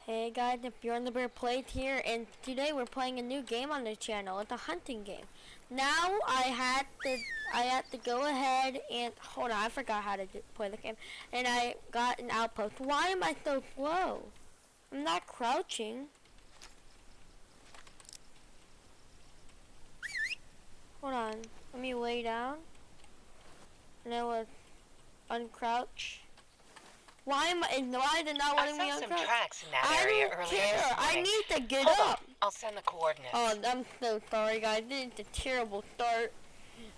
Hey guys, if you're on the Bear Plate here, and today we're playing a new game on the channel. It's a hunting game. Now I had to go ahead and hold on. I forgot how to play the game, and I got an outpost. Why am I so slow? I'm not crouching. Hold on. Let me lay down, and then we'll uncrouch. Why am I? Why did not letting me I saw uncrouch? some tracks in that area earlier this morning. I need to get Hold up. on. I'll send the coordinates. Oh, I'm so sorry, guys. This is a terrible start.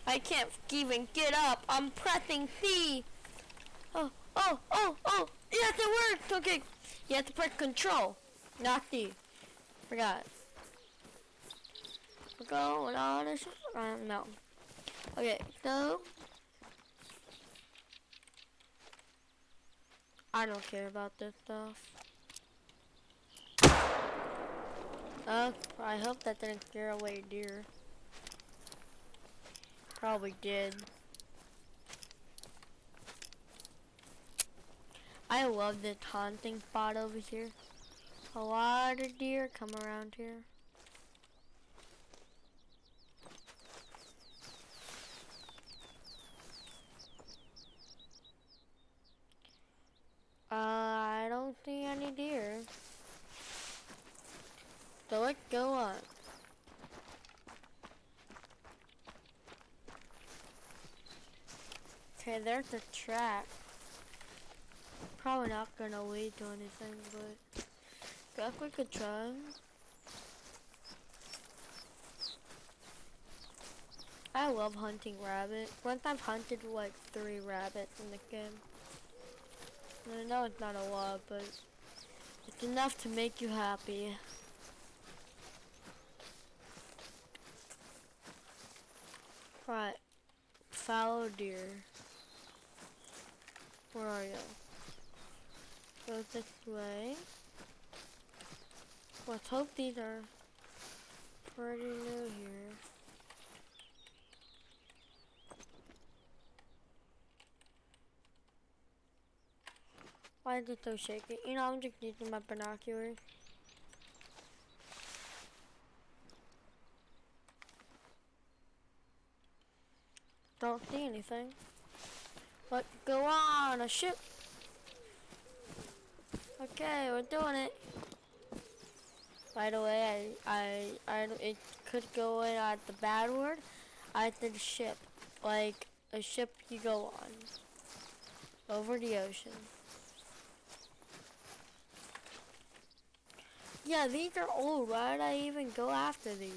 I can't even get up. I'm pressing C. Oh. Yes, it worked. Okay. You have to press control, not C. Forgot. We're going on a no. Okay, so I don't care about this stuff. I hope that didn't scare away deer. Probably did. I love this haunting spot over here. A lot of deer come around here. I don't see any deer. So let's go on. Okay, there's a track. Probably not gonna lead to anything, but guess we could try. I love hunting rabbit. Once I've hunted like 3 rabbits in the game. I know it's not a lot, but it's enough to make you happy. Right, fallow deer. Where are you? Go this way. Let's hope these are pretty new here. Why is it so shaky? You know, I'm just using my binoculars. Don't see anything. Let's go on a ship. Okay, we're doing it. By the way, it could go in at the bad word. I did a ship, like a ship you go on over the ocean. Yeah, these are old. Why did I even go after these?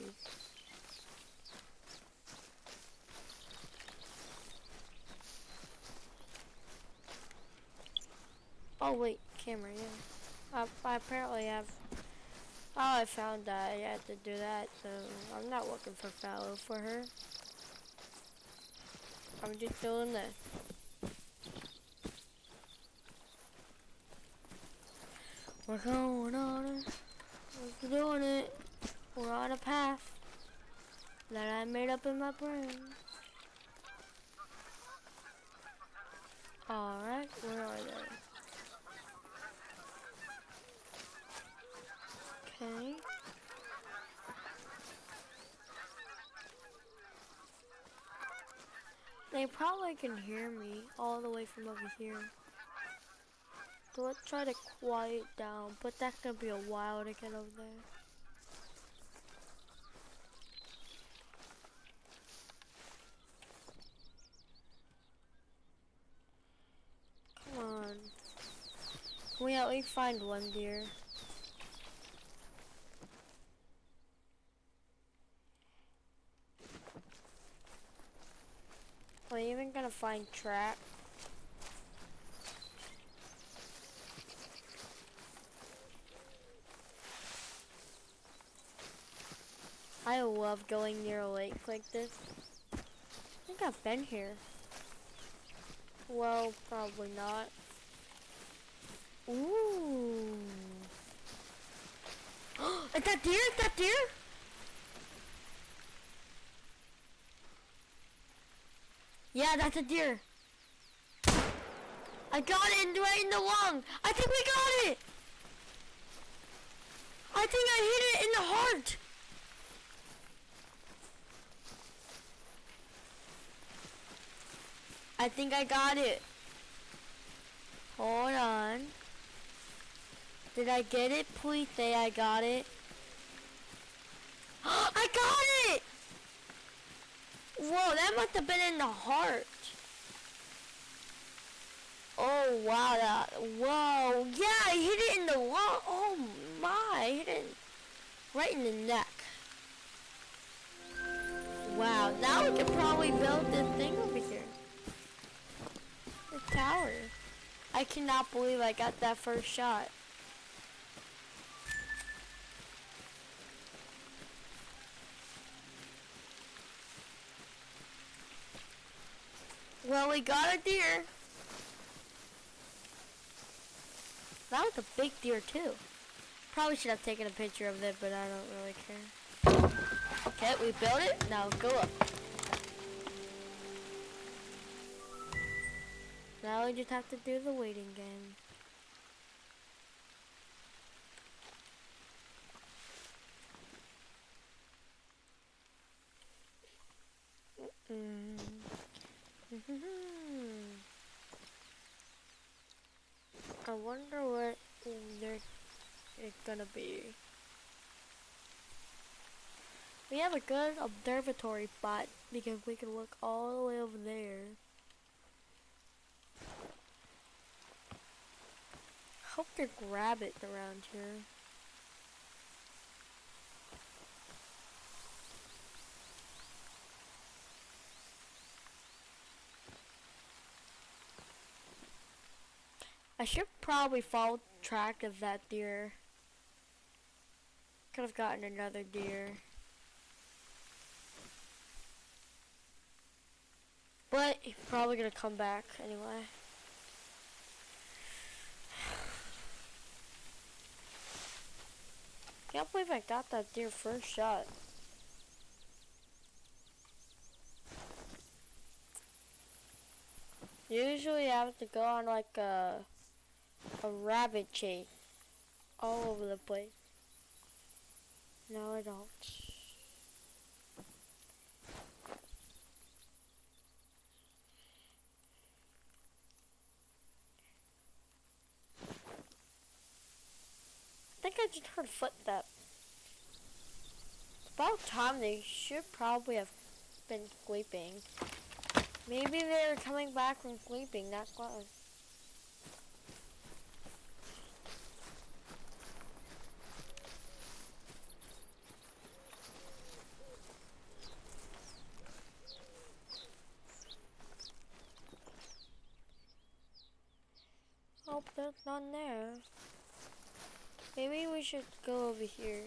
Oh wait, camera, yeah. I apparently have. Oh, I found that. I had to do that, so I'm not looking for fallow for her. I'm just doing this. We're going on it. We're doing it. We're on a path that I made up in my brain. Alright, where are they? Okay. They probably can hear me all the way from over here. So let's try to quiet down, but that's gonna be a while to get over there. Come on. Can we at least find one deer? Are we even gonna find track? I love going near a lake like this. I think I've been here. Well, probably not. Ooh. Is that deer? Is that deer? Yeah, that's a deer. I got it right in the lung. I think we got it. think I hit it in the heart. I think I got it. Hold on. Did I get it? Please say I got it. I got it! Whoa, that must have been in the heart. Oh, wow. Whoa. Yeah, I hit it in the wall. Oh, my. I hit it right in the neck. Wow. Now we can probably build this thing over here. The tower. I cannot believe I got that first shot. Well, we got a deer. That was a big deer too. Probably should have taken a picture of it, but I don't really care. Okay, we built it. Now go up. Now we just have to do the waiting game. I wonder what it's gonna be. We have a good observatory spot because we can look all the way over there. Hope there's rabbits around here. I should probably follow track of that deer. Could have gotten another deer. But he's probably gonna come back anyway. Can't believe I got that deer first shot. Usually I have to go on like a rabbit chase all over the place. No, I don't. I think I just heard footsteps. About time they should probably have been sleeping. Maybe they were coming back from sleeping, that's why. Oh, there's none there. Maybe we should go over here.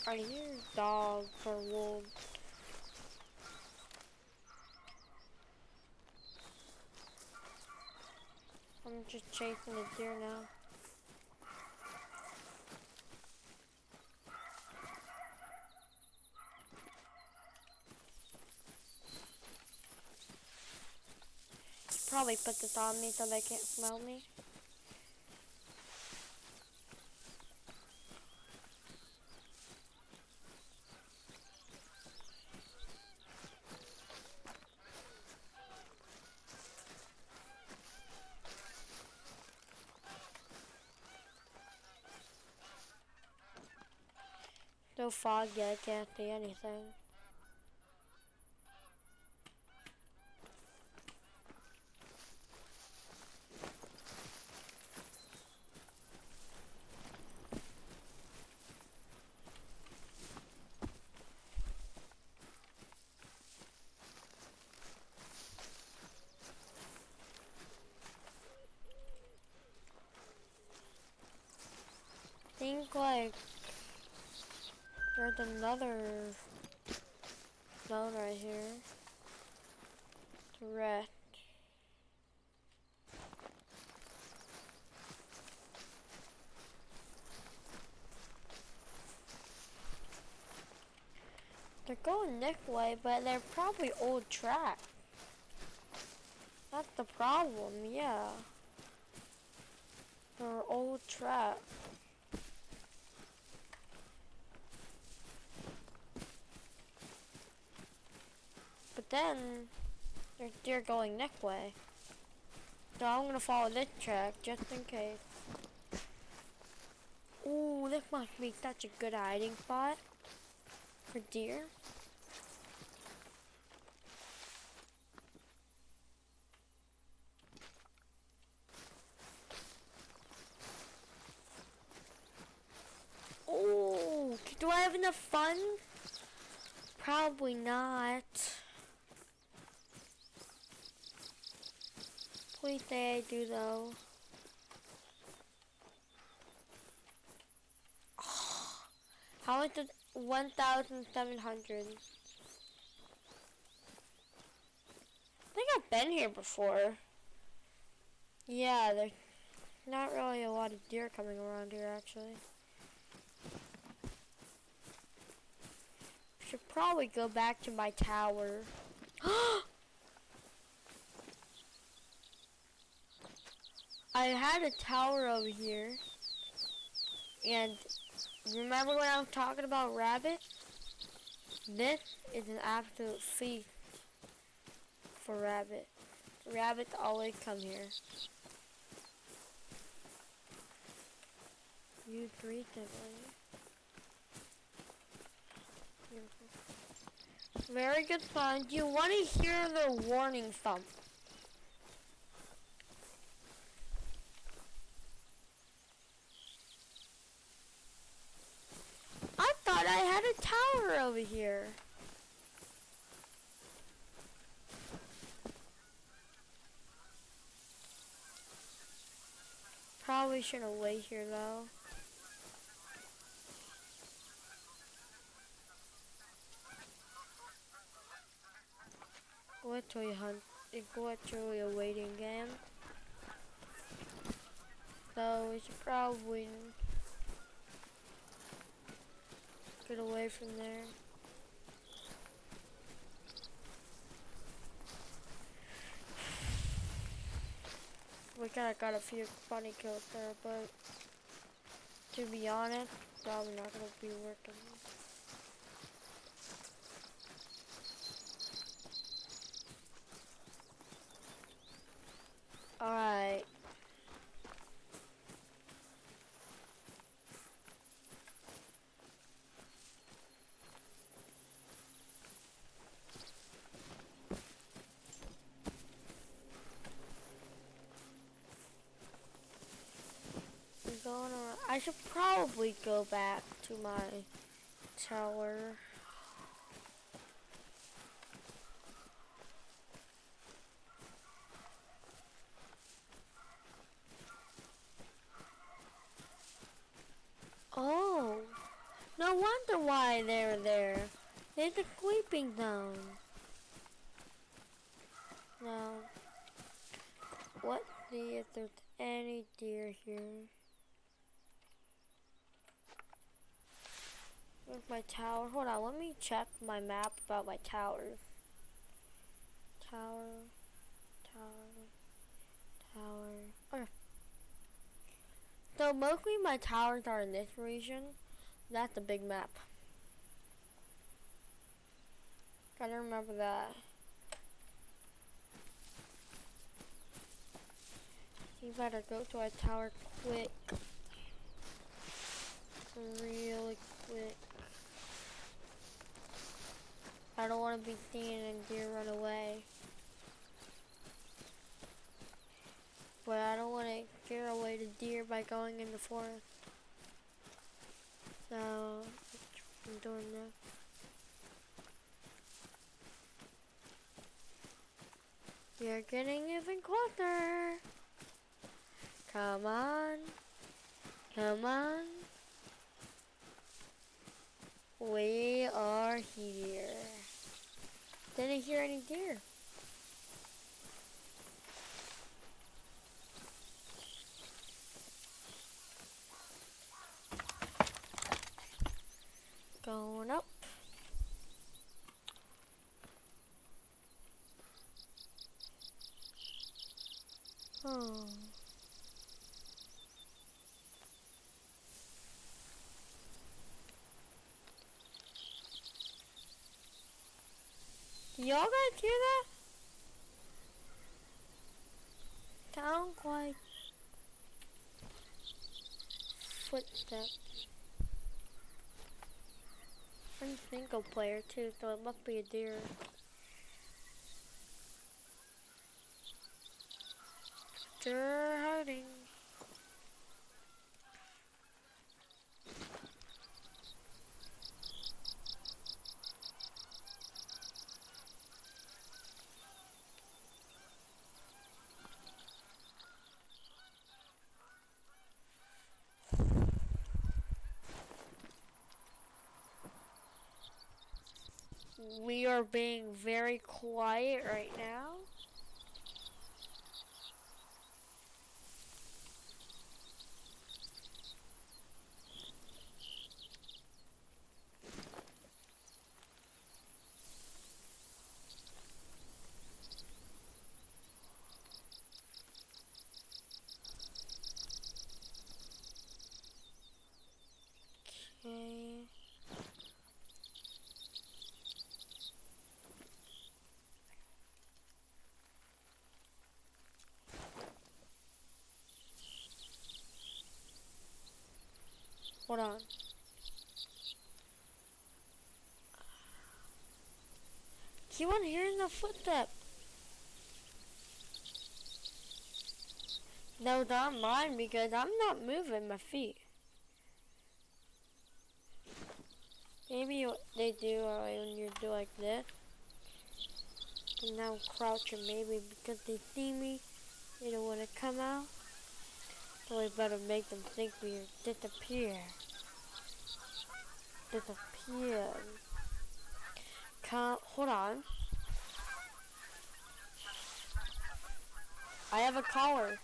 I hear dogs or wolves. I'm just chasing the deer now. Probably put this on me so they can't smell me. No fog yet, I can't see anything. Think like there's another zone right here. It's red. They're going this way, but they're probably old tracks. That's the the problem, yeah. Our old trap. But then, there's deer going neck way. So I'm gonna follow this track just in case. Ooh, this must be such a good hiding spot for deer. Oh, do I have enough fun? Probably not. Please say I do though. How much is 1,700? I think I've been here before. Yeah, there's not really a lot of deer coming around here actually. Should probably go back to my tower. I had a tower over here. And remember when I was talking about rabbit? This is an absolute feast for rabbit. Rabbits always come here. You recently. Very good fun. Do you want to hear the warning thump? I thought I had a tower over here. Probably shouldn't wait here though. Literally literally a waiting game. So we should probably get away from there. We kinda got a few funny kills there, but to be honest, probably not gonna be working. Alright. I'm going around. I should probably go back to my tower. Oh, no wonder why they're there. There's a sleeping zone. Now, let's see if there's any deer here. Where's my tower? Hold on, let me check my map about my towers. Tower. Okay. So mostly my towers are in this region. That's a big map. Gotta remember that. You better go to our tower quick. Really quick. I don't want to be seen and deer run away. But I don't want to scare away the deer by going in the forest. So, I'm doing this. We are getting even closer. Come on. Come on. We are here. Didn't hear any deer. Going up. Oh. Y'all guys hear that? Sound like footsteps. I'm single player too, so it must be a deer. They're hiding. We are being very quiet right now. Okay. Hold on. Keep on hearing the footstep. No, not mine because I'm not moving my feet. Maybe they do when you do like this. And now I'm crouching maybe because they see me. They don't want to come out. So we better make them think we disappear. Disappear. Hold on. I have a collar.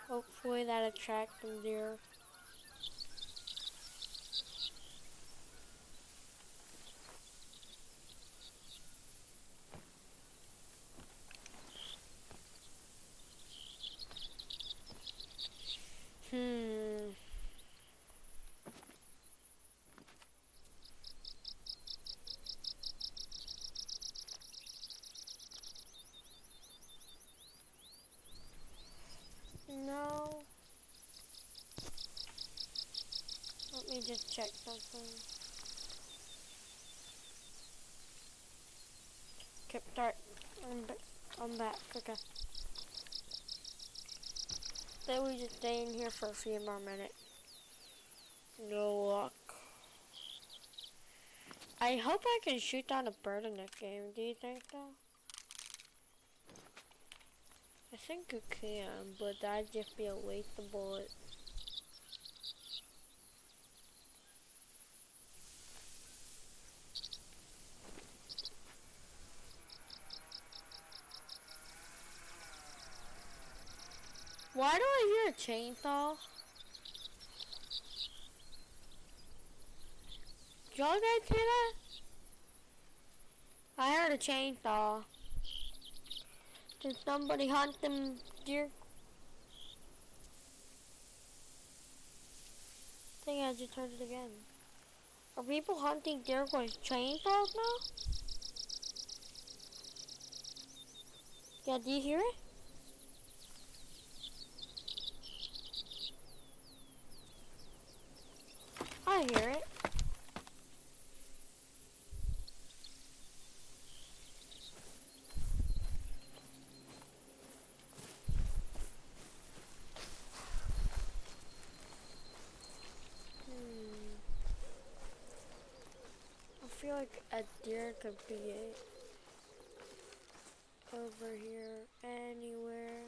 Hopefully that attracts them deer. No. Let me just check something. Okay, start. I'm back. Okay. Then we just stay in here for a few more minutes. No luck. I hope I can shoot down a bird in this game. Do you think so? I think you can, but that'd just be a waste of bullets. Why do I hear a chainsaw? Did y'all guys hear that? I heard a chainsaw. Did somebody hunt them deer? I think I just heard it again. Are people hunting deer with chainsaws now? Yeah, do you hear it? I hear it. I feel like a deer could be over here anywhere.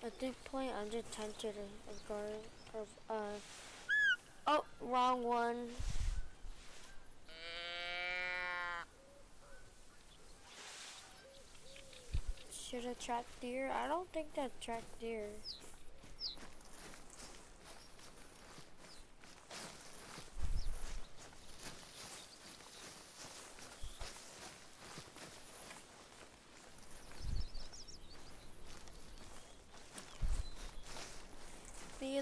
At this point, I'm just tempted of guard oh, wrong one. Should attract deer? I don't think that attract deer.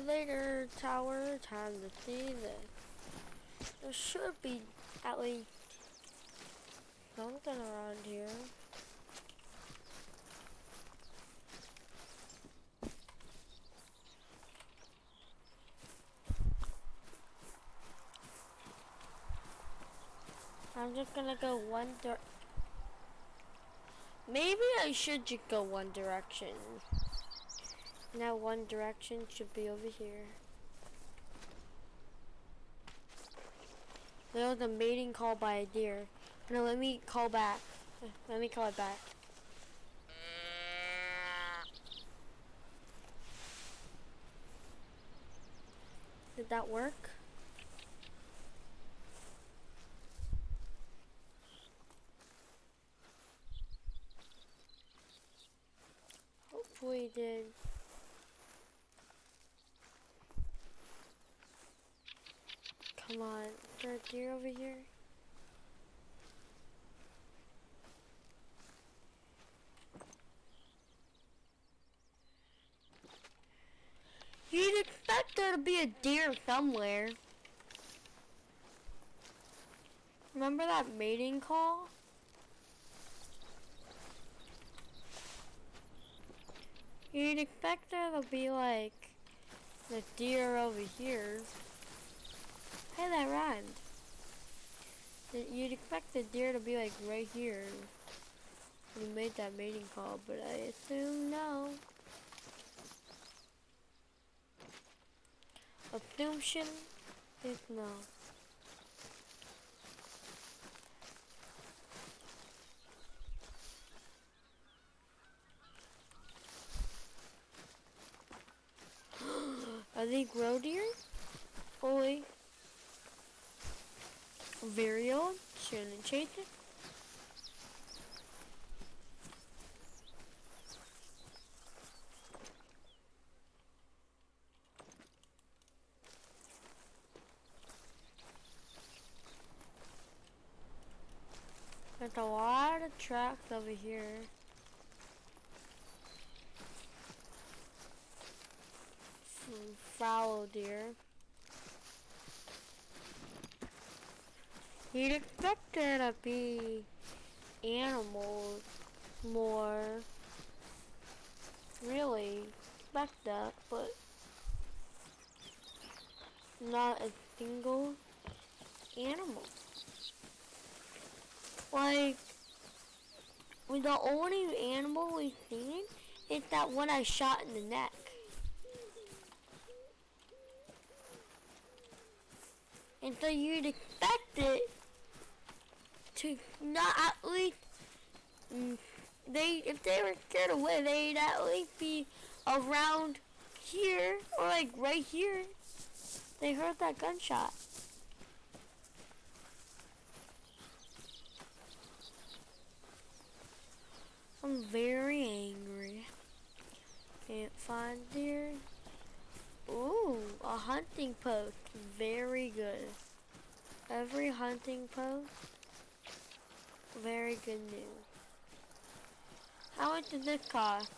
later, tower. Time to see this. There should be at least something around here. I'm just gonna go maybe I should just go one direction. Now one direction should be over here. There was a mating call by a deer. No, let me call back. Let me call it back. Did that work? Hopefully it did. Come on, is there a deer over here? You'd expect there to be a deer somewhere. Remember that mating call? You'd expect there to be like the deer over here. Hey, that rhymed. You'd expect the deer to be like right here. We made that mating call, but I assume no. Assumption is no. Are they grow deer? Holy. Very old. Shouldn't chase it. There's a lot of tracks over here. Fallow deer. You'd expect there to be animals more. Really expect that, but not a single animal. Like, the only animal we've seen is that one I shot in the neck. And so you'd expect it to not at least, if they were scared away, they'd at least be around here, or like right here. They heard that gunshot. I'm very angry. Can't find deer. Ooh, a hunting post. Very good. Every hunting post, very good news. How much did this cost?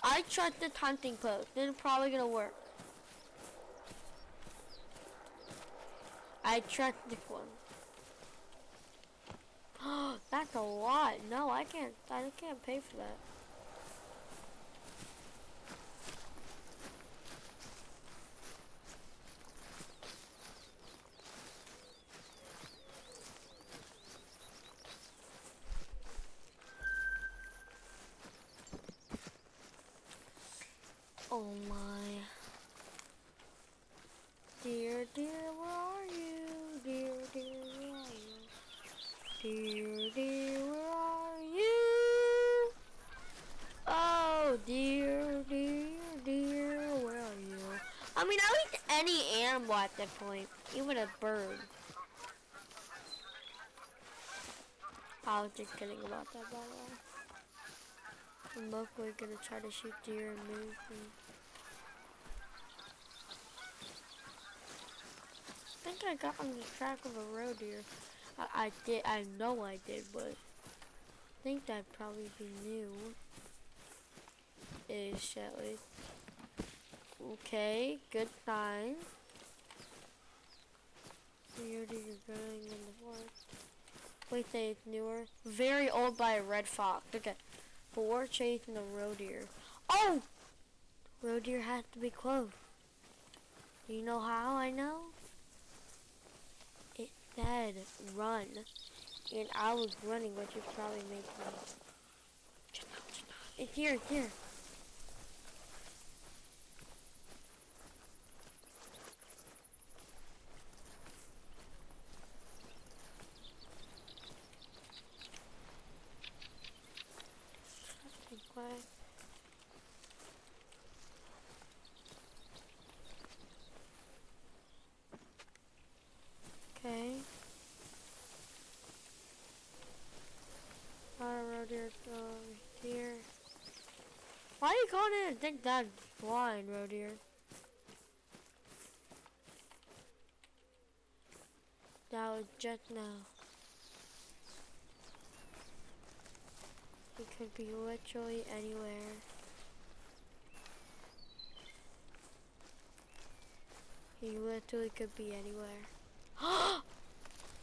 I trust this hunting post. This is probably gonna work. I trust this one. That's a lot. No, I can't pay for that. Oh my. Dear, dear, where are you? Dear, dear, where are you? Dear, dear, where are you? Oh, dear, dear, dear, where are you? I mean, I like any animal at that point, even a bird. I was just kidding about that, by the way. I'm mostly gonna try to shoot deer and moose and I think I got on the track of a roe deer. I did, I know I did, but I think that'd probably be new. Ish, at least. Okay, good sign. You're going in the forest. Wait, say it's newer. Very old by a red fox. Okay. But we're chasing a roe deer. Oh! Roe deer has to be close. You know how I know? It said run. And I was running, which is probably making me... It's here, it's here. Quiet. Okay. Roe deer over here. Why are you calling it a think that's blind, roe deer? That was just now. It could be literally anywhere. He literally could be anywhere.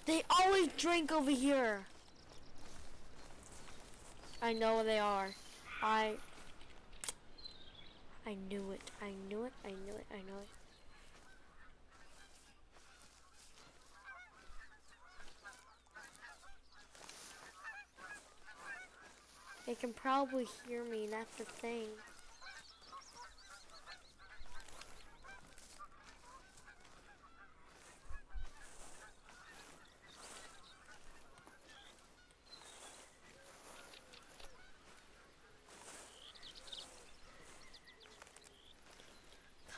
They always drink over here. I know where they are. I knew it. I knew it. I knew it. I know it. They can probably hear me. That's the thing.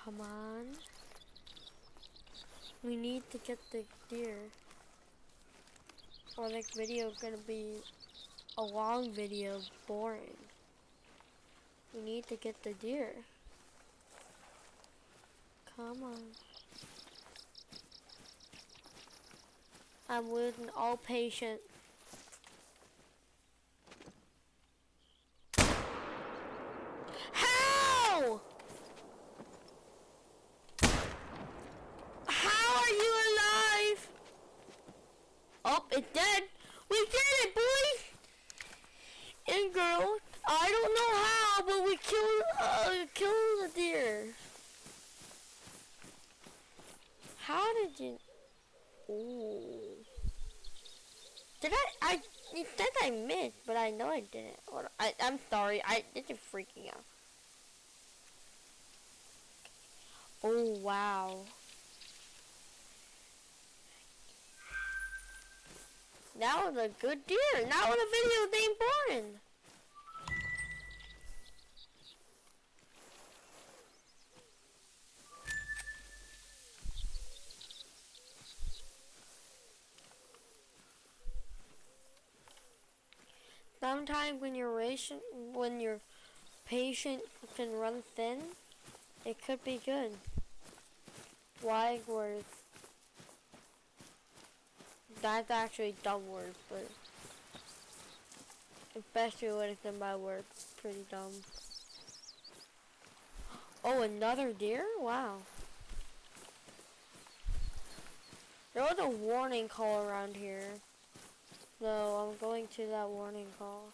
Come on. We need to get the deer. Or this video is gonna be a long video, boring. We need to get the deer. Come on. I'm losing all patience. How? How are you alive? Oh, it's dead. We did it, boys and girls. I don't know how, but we killed the deer. How did you? Ooh. Did I? You said I missed, but I know I didn't. I'm sorry. This is freaking out. Oh wow. That was a good deer. Now the video ain't boring. Sometimes when your patient can run thin, it could be good. Wide words. That's actually dumb words, but especially when it's in my words, pretty dumb. Oh, another deer? Wow. There was a warning call around here. So I'm going to that warning call.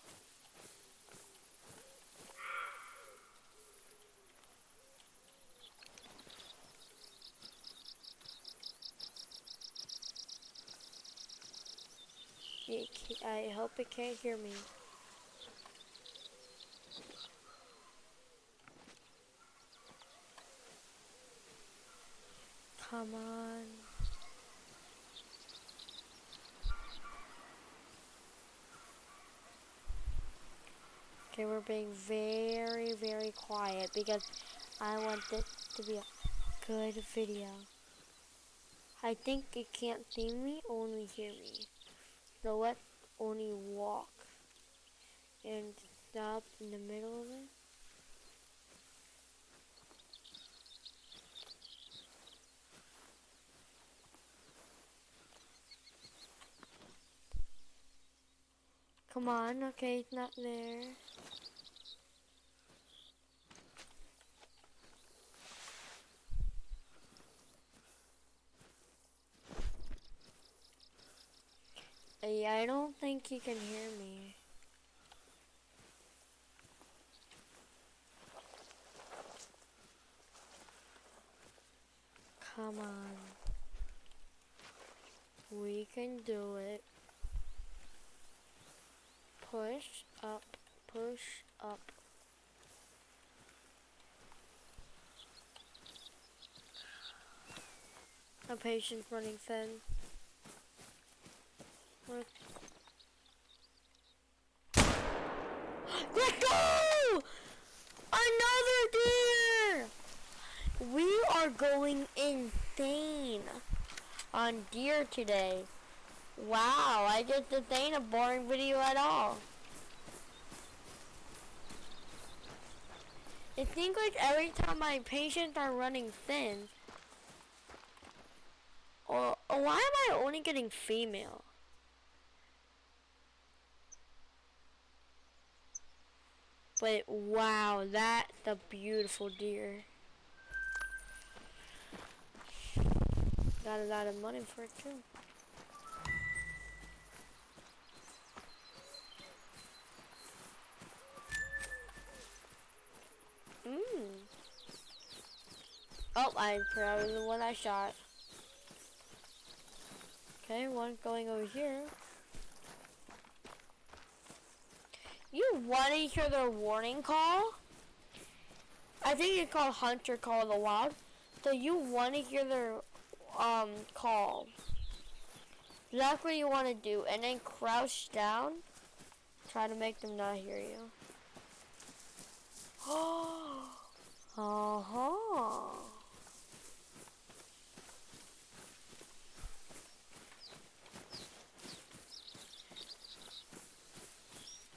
I hope it can't hear me. Come on. Okay, we're being very, very quiet because I want this to be a good video. I think it can't see me, only hear me. So let's only walk and stop in the middle of it. Come on, okay, it's not there. think he can hear me. Come on. We can do it. Push up, push up. My patience running thin. Look. Let's go! Another deer! We are going insane on deer today. Wow, I just this ain't a boring video at all. It seems like every time my patients are running thin. Or why am I only getting female? But wow, that's a beautiful deer. Got a lot of money for it too. Oh, I'm probably the one I shot. Okay, one going over here. You want to hear their warning call? I think it's called Hunter Call of the Wild. So you want to hear their call. That's what you want to do, and then crouch down. Try to make them not hear you. Uh-huh.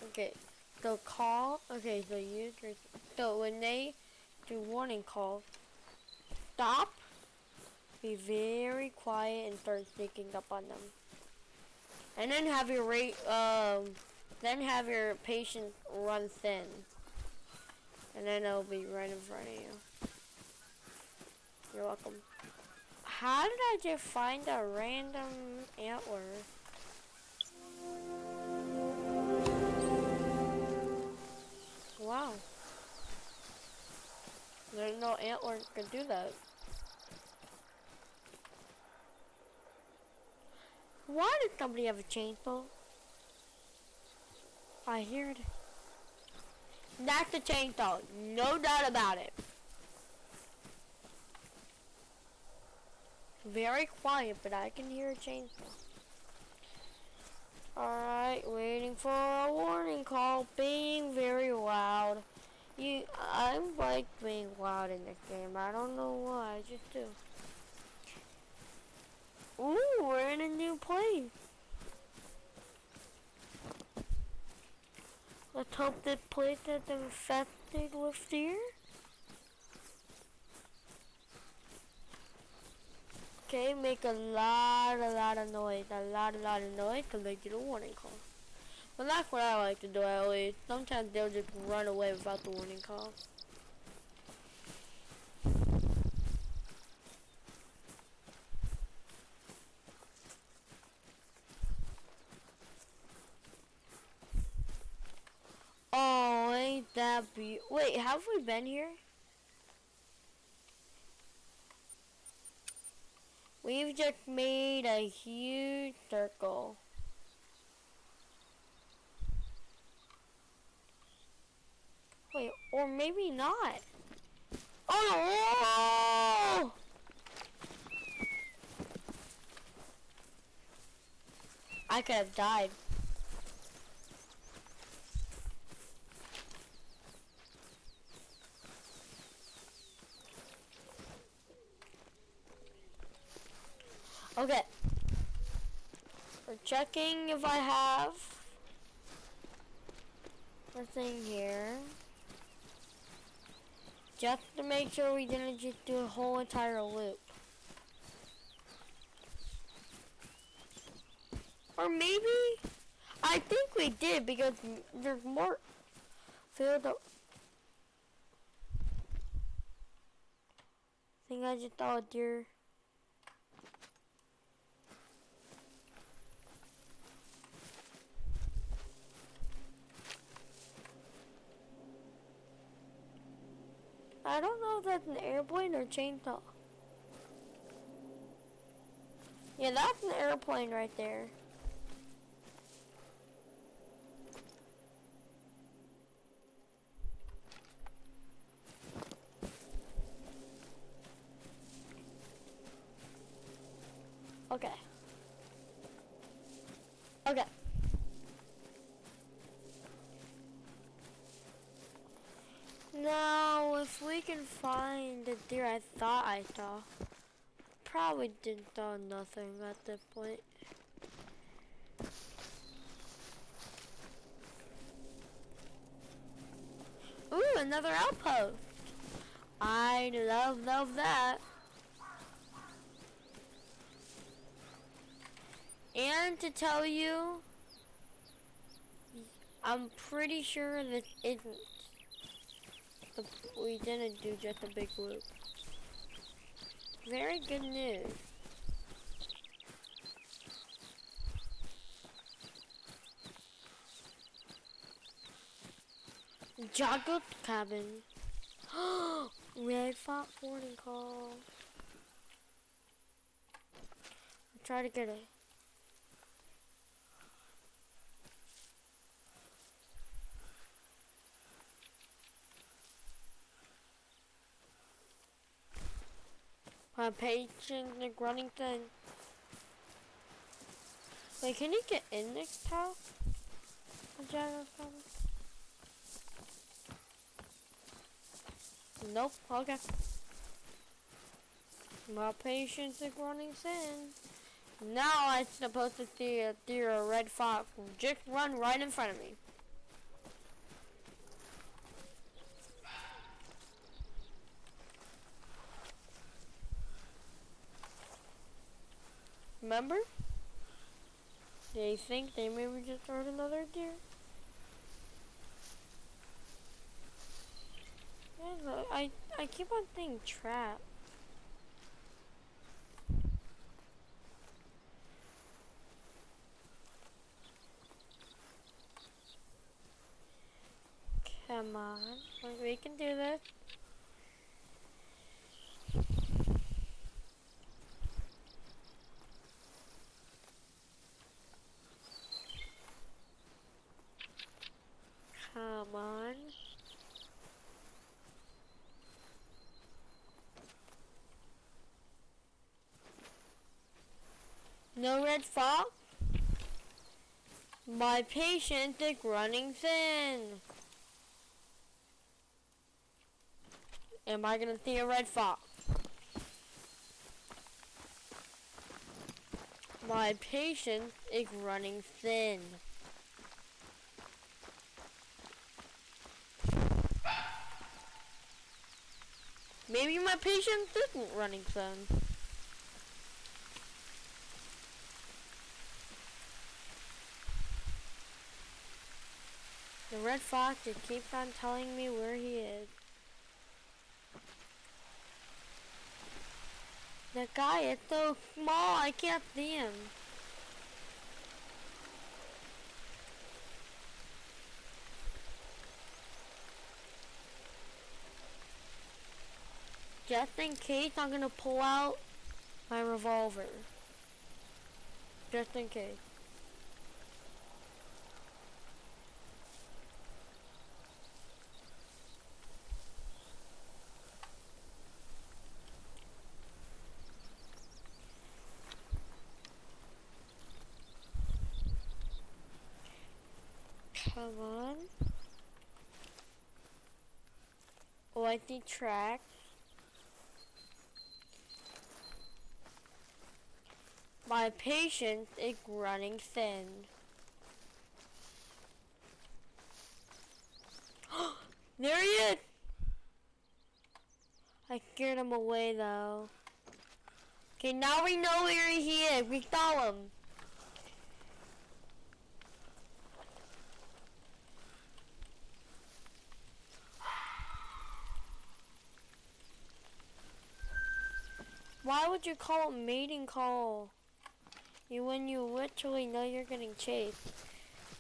Okay, so call. Okay, so so when they do warning call, stop. Be very quiet and start sneaking up on them. And then have your patient run thin. And then it'll be right in front of you. You're welcome. How did I just find a random antler? Wow. There's no antler that can do that. Why did somebody have a chainsaw? I hear it. That's a chainsaw, no doubt about it. Very quiet, but I can hear a chainsaw. Alright, waiting for a warning call. Being very loud. I like being loud in this game. I don't know why, I just do. Ooh, we're in a new place. Let's hope this place is infested with deer. Okay, make a lot of noise. A lot of noise to make it a warning call. Well, that's what I like to do. Sometimes they'll just run away without the warning call. Oh, ain't that beautiful. Wait, have we been here? We've just made a huge circle. Wait, or maybe not. Oh! I could have died. Okay. We're checking if I have a thing here. Just to make sure we didn't just do a whole entire loop. Or maybe, I think we did because there's more field up. I think I just saw a deer. I don't know if that's an airplane or chainsaw. Yeah, that's an airplane right there. Okay. Okay. Now, if we can find the deer I thought I saw, probably didn't saw nothing at this point. Ooh, another outpost. I love that. And to tell you, I'm pretty sure this isn't. We didn't do just a big loop. Very good news. Joggle cabin. Red Fox warning call. Try to get it. My patient, the running thing. Wait, can you get in this house? Nope, okay. My patient's is running thin. Now I'm supposed to see a deer or red fox just run right in front of me. Remember? They think they maybe just heard another deer. Yeah, I keep on saying trap. Come on, we can do this. Come on. No red fox? My patient is running thin. Am I gonna see a red fox? My patient is running thin. Maybe my patient isn't running thin. The red fox just keeps on telling me where he is. The guy is so small, I can't see him. Just in case, I'm gonna pull out my revolver. Just in case. Come on. Oh, I see tracks. My patience is running thin. There he is! I scared him away though. Okay, now we know where he is. We saw him. Why would you call it mating call? When you literally know you're getting chased.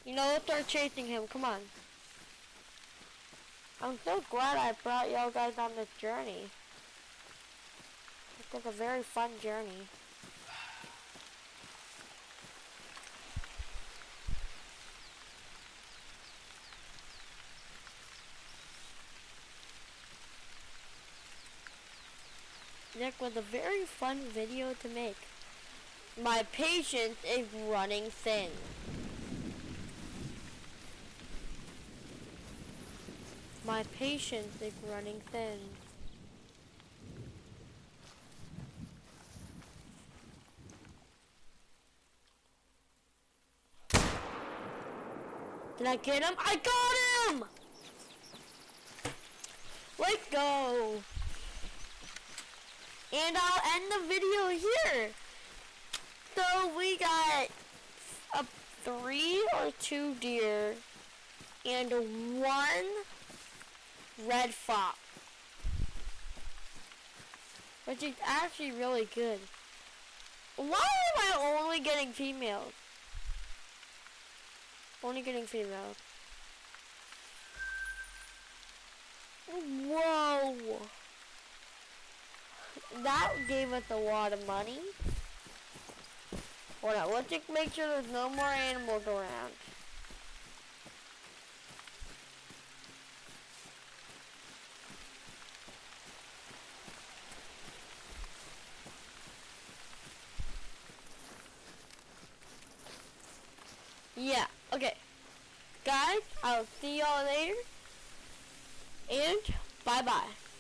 You know, let's start chasing him. Come on. I'm so glad I brought y'all guys on this journey. It's like a very fun journey. Nick was a very fun video to make. My patience is running thin. My patience is running thin. Did I get him? I got him! Let's go. And I'll end the video here. So we got a 3 or 2 deer and 1 red fox, which is actually really good. Why am I only getting females? Only getting females. Whoa. That gave us a lot of money. Hold on, let's just make sure there's no more animals around. Yeah, okay. Guys, I'll see y'all later. And bye-bye.